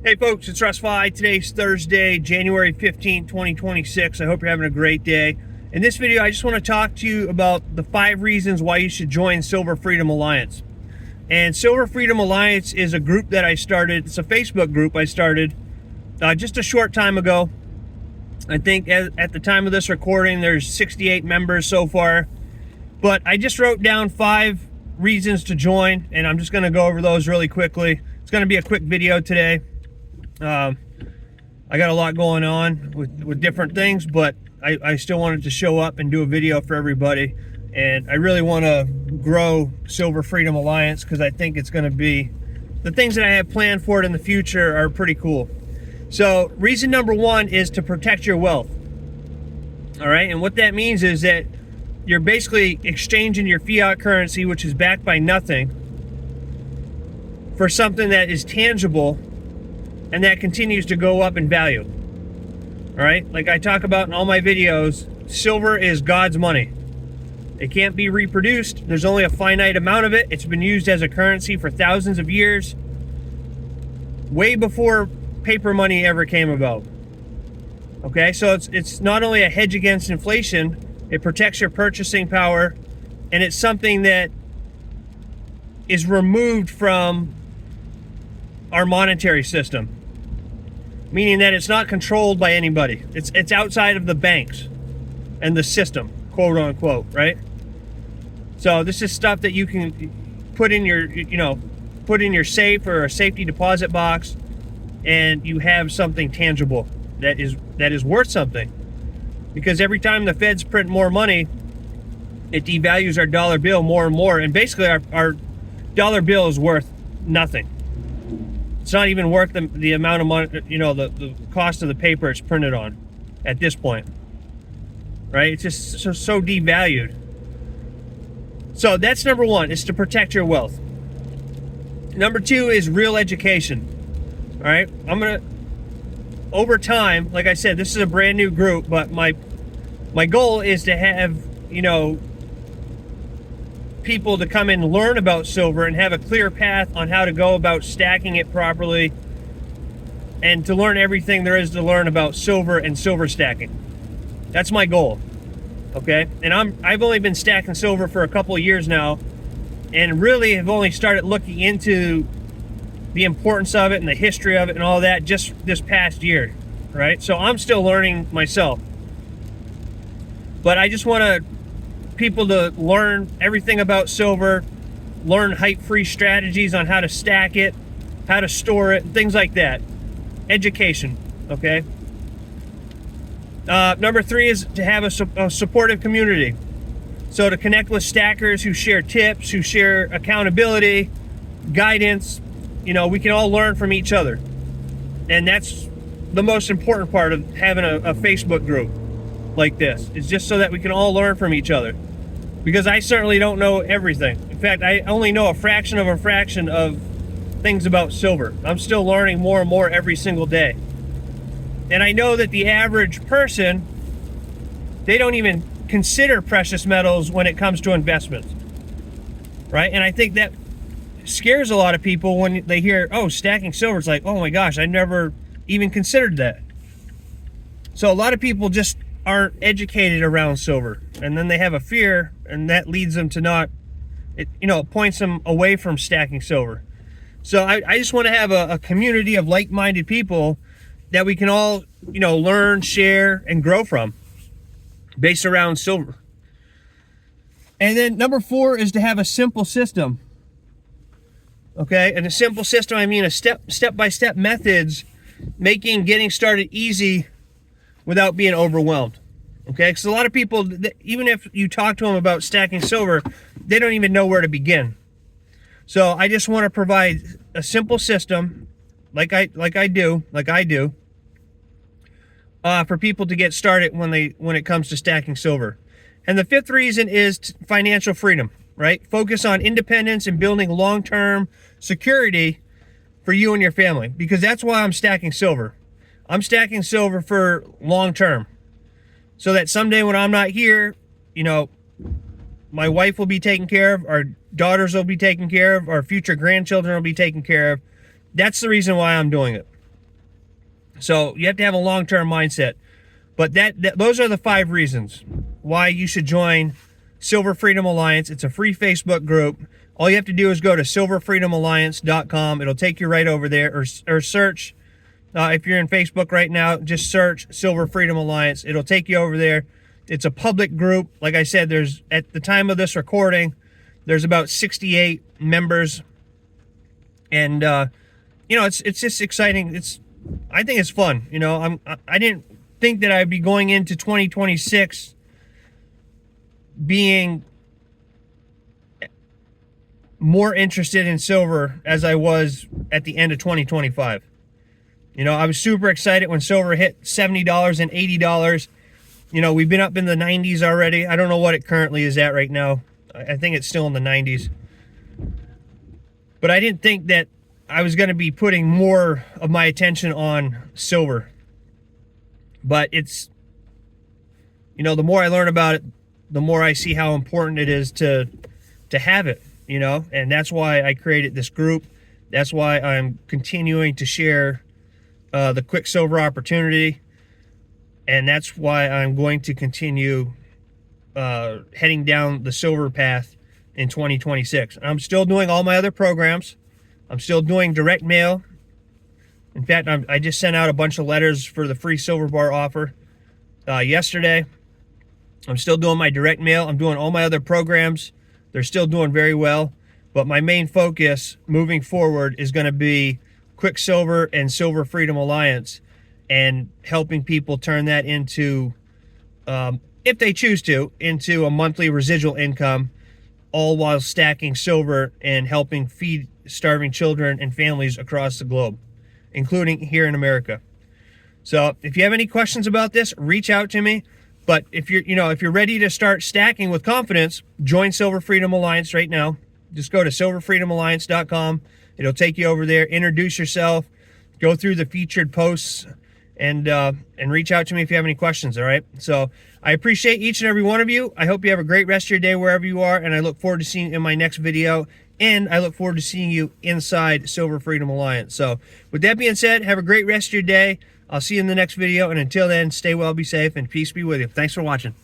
Hey folks, it's Russ. Today's Thursday, January 15th, 2026. I hope you're having a great day. In this video, I just want to talk to you about the 5 reasons why you should join Silver Freedom Alliance. And Silver Freedom Alliance is a group that I started. It's a Facebook group I started just a short time ago. I think at the time of this recording, there's 68 members so far. But I just wrote down 5 reasons to join, and I'm just going to go over those really quickly. It's going to be a quick video today. I got a lot going on with different things, but I still wanted to show up and do a video for everybody. And I really want to grow Silver Freedom Alliance because I think it's going to be, the things that I have planned for it in the future are pretty cool. So reason number 1 is to protect your wealth. All right. And what that means is that you're basically exchanging your fiat currency, which is backed by nothing, for something that is tangible and that continues to go up in value. All right, like I talk about in all my videos, silver is God's money. It can't be reproduced. There's only a finite amount of it. It's been used as a currency for thousands of years, way before paper money ever came about. Okay, so it's not only a hedge against inflation, it protects your purchasing power, and it's something that is removed from our monetary system. Meaning that it's not controlled by anybody. It's outside of the banks and the system, quote unquote, right? So this is stuff that you can put in your, put in your safe or a safety deposit box, and you have something tangible that is worth something. Because every time the feds print more money, it devalues our dollar bill more and more, and basically our dollar bill is worth nothing. It's not even worth the amount of money, the cost of the paper it's printed on at this point, right? It's just so devalued. So that's number 1, is to protect your wealth. Number 2 is real education. All right, over time, like I said, this is a brand new group, but my goal is to have, people to come and learn about silver and have a clear path on how to go about stacking it properly, and to learn everything there is to learn about silver and silver stacking. That's my goal. Okay, and I've only been stacking silver for a couple of years now, and really have only started looking into the importance of it and the history of it and all that just this past year, right? So I'm still learning myself, but I just want people to learn everything about silver, learn hype-free strategies on how to stack it, how to store it, things like that. Education, okay? Number 3 is to have a supportive community. So to connect with stackers who share tips, who share accountability, guidance. We can all learn from each other. And that's the most important part of having a Facebook group like this. It's just so that we can all learn from each other. Because I certainly don't know everything. In fact, I only know a fraction of things about silver. I'm still learning more and more every single day. And I know that the average person, they don't even consider precious metals when it comes to investments. Right? And I think that scares a lot of people when they hear, oh, stacking silver. It's like, oh my gosh, I never even considered that. So a lot of people just aren't educated around silver, and then they have a fear, and that leads them to not, it points them away from stacking silver. So I just want to have a community of like-minded people that we can all, learn, share, and grow from based around silver. And then number 4 is to have a simple system. Okay, and a simple system, I mean a step-by-step methods, making getting started easy without being overwhelmed. Okay, because a lot of people, even if you talk to them about stacking silver, they don't even know where to begin. So I just want to provide a simple system, like I do, for people to get started when it comes to stacking silver. And the 5th reason is financial freedom. Right? Focus on independence and building long-term security for you and your family, because that's why I'm stacking silver. I'm stacking silver for long-term, so that someday when I'm not here, my wife will be taken care of, our daughters will be taken care of, our future grandchildren will be taken care of. That's the reason why I'm doing it. So you have to have a long-term mindset. But those are the 5 reasons why you should join Silver Freedom Alliance. It's a free Facebook group. All you have to do is go to silverfreedomalliance.com. It'll take you right over there, or search, if you're in Facebook right now, just search Silver Freedom Alliance. It'll take you over there. It's a public group. Like I said, there's, at the time of this recording, there's about 68 members. And, you know, it's just exciting. I think it's fun. You know, I didn't think that I'd be going into 2026 being more interested in silver as I was at the end of 2025. You know, I was super excited when silver hit $70 and $80. You know, we've been up in the 90s already. I don't know what it currently is at right now. I think it's still in the 90s. But I didn't think that I was going to be putting more of my attention on silver. But it's, you know, the more I learn about it, the more I see how important it is to have it, you know. And that's why I created this group. That's why I'm continuing to share the QuickSilver opportunity. And that's why I'm going to continue heading down the silver path in 2026. I'm still doing all my other programs. I'm still doing direct mail. In fact, I just sent out a bunch of letters for the free silver bar offer yesterday. I'm still doing my direct mail. I'm doing all my other programs. They're still doing very well. But my main focus moving forward is going to be QuickSilver and Silver Freedom Alliance, and helping people turn that into, if they choose to, into a monthly residual income, all while stacking silver and helping feed starving children and families across the globe, including here in America. So if you have any questions about this, reach out to me. But if you're ready to start stacking with confidence, join Silver Freedom Alliance right now. Just go to silverfreedomalliance.com. It'll take you over there. Introduce yourself. Go through the featured posts, and reach out to me if you have any questions. All right. So I appreciate each and every one of you. I hope you have a great rest of your day wherever you are, and I look forward to seeing you in my next video. And I look forward to seeing you inside Silver Freedom Alliance. So with that being said, have a great rest of your day. I'll see you in the next video. And until then, stay well, be safe, and peace be with you. Thanks for watching.